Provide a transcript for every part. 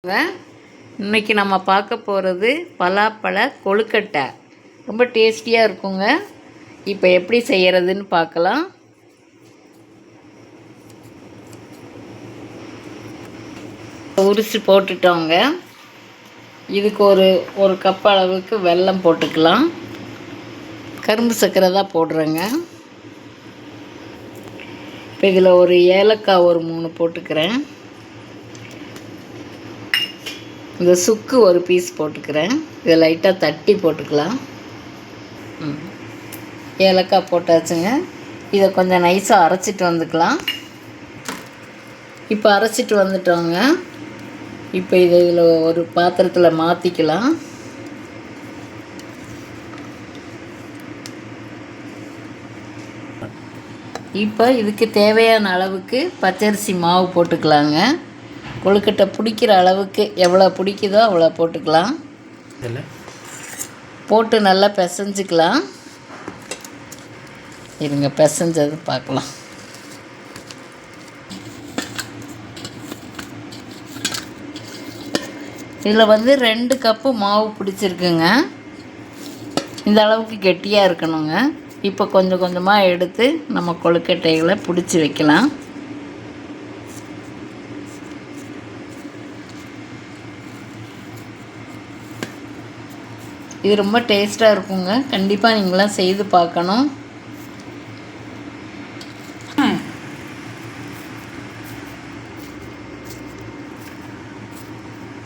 இன்றைக்கி நம்ம பார்க்க போகிறது பலாப்பழ கொழுக்கட்டை. ரொம்ப டேஸ்டியாக இருக்குங்க. இப்போ எப்படி செய்கிறதுன்னு பார்க்கலாம். உரிச்சு போட்டுட்டோங்க. இதுக்கு ஒரு கப் அளவுக்கு வெல்லம் போட்டுக்கலாம். கரும்பு சர்க்கரை தான் போடுறேங்க. இப்போ இதில் ஒரு ஏலக்காய் ஒரு 3 போட்டுக்கிறேன். இந்த சுக்கு ஒரு பீஸ் போட்டுக்கிறேன். இதை லைட்டாக தட்டி போட்டுக்கலாம். ஏலக்காய் போட்டாச்சுங்க. இதை கொஞ்சம் நைஸாக அரைச்சிட்டு வந்துக்கலாம். இப்போ அரைச்சிட்டு வந்துட்டோங்க. இப்போ இதில் ஒரு பாத்திரத்தில் மாற்றிக்கலாம். இப்போ இதுக்கு தேவையான அளவுக்கு பச்சரிசி மாவு போட்டுக்கலாங்க. கொழுக்கட்டை பிடிக்கிற அளவுக்கு எவ்வளோ பிடிக்குதோ அவ்வளோ போட்டுக்கலாம். போட்டு நல்லா பிசைஞ்சிக்கலாம். இருங்க, பிசைஞ்சது பார்க்கலாம். இதில் 2 கப்பு மாவு பிடிச்சிருக்குங்க. இந்த அளவுக்கு கெட்டியாக இருக்கணுங்க. இப்போ கொஞ்சம் கொஞ்சமாக எடுத்து நம்ம கொழுக்கட்டைகளை பிடிச்சி வைக்கலாம். இது ரொம்ப டேஸ்ட்டாக இருக்குங்க. கண்டிப்பாக நீங்களாம் செய்து பார்க்கணும்.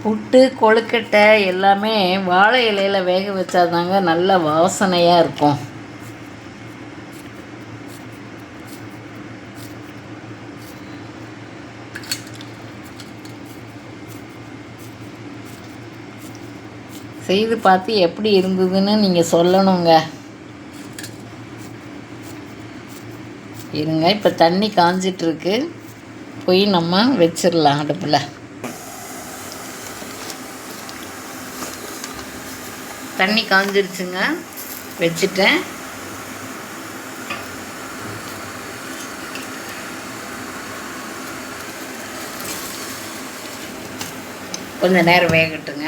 புட்டு கொழுக்கட்டை எல்லாமே வாழை இலையில் வேக வச்சாதாங்க நல்ல வாசனையாக இருக்கும். செய்து பார்த்து எப்படி இருந்ததுன்னு நீங்கள் சொல்லணுங்க. இருங்க, இப்போ தண்ணி காஞ்சிட்ருக்கு. போய் நம்ம வச்சிடலாம் அடுப்பில். தண்ணி காஞ்சிருச்சுங்க, வச்சுட்டேன். கொஞ்சம் நேரம் வேகட்டுங்க.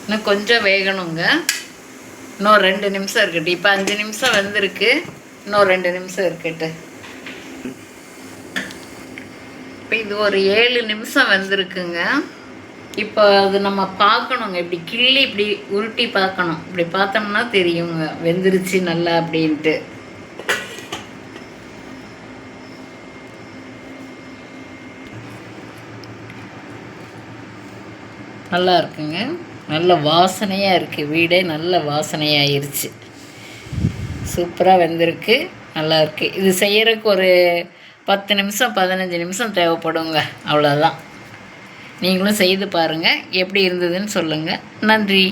இன்னும் கொஞ்சம் வேகணுங்க. இன்னும் 2 நிமிஷம் இருக்கட்டு. இப்போ 5 நிமிஷம் வந்திருக்கு. இன்னும் 2 நிமிஷம் இருக்கட்டு. இப்போ இது ஒரு 7 நிமிஷம் வந்திருக்குங்க. இப்போ அது நம்ம பார்க்கணுங்க. இப்படி கிள்ளி இப்படி உருட்டி பார்க்கணும். இப்படி பார்த்தோம்னா தெரியுங்க வெந்துருச்சு நல்லா அப்படின்ட்டு. நல்லா இருக்குங்க. நல்ல வாசனையாக இருக்குது. வீடே நல்ல வாசனையாகிருச்சு. சூப்பராக வெந்திருக்கு. நல்லா இருக்குது. இது செய்கிறதுக்கு ஒரு 10 நிமிஷம் 15 நிமிஷம் தேவைப்படுங்க. அவ்வளோதான். நீங்களும் செய்து பாருங்கள். எப்படி இருந்ததுன்னு சொல்லுங்கள். நன்றி.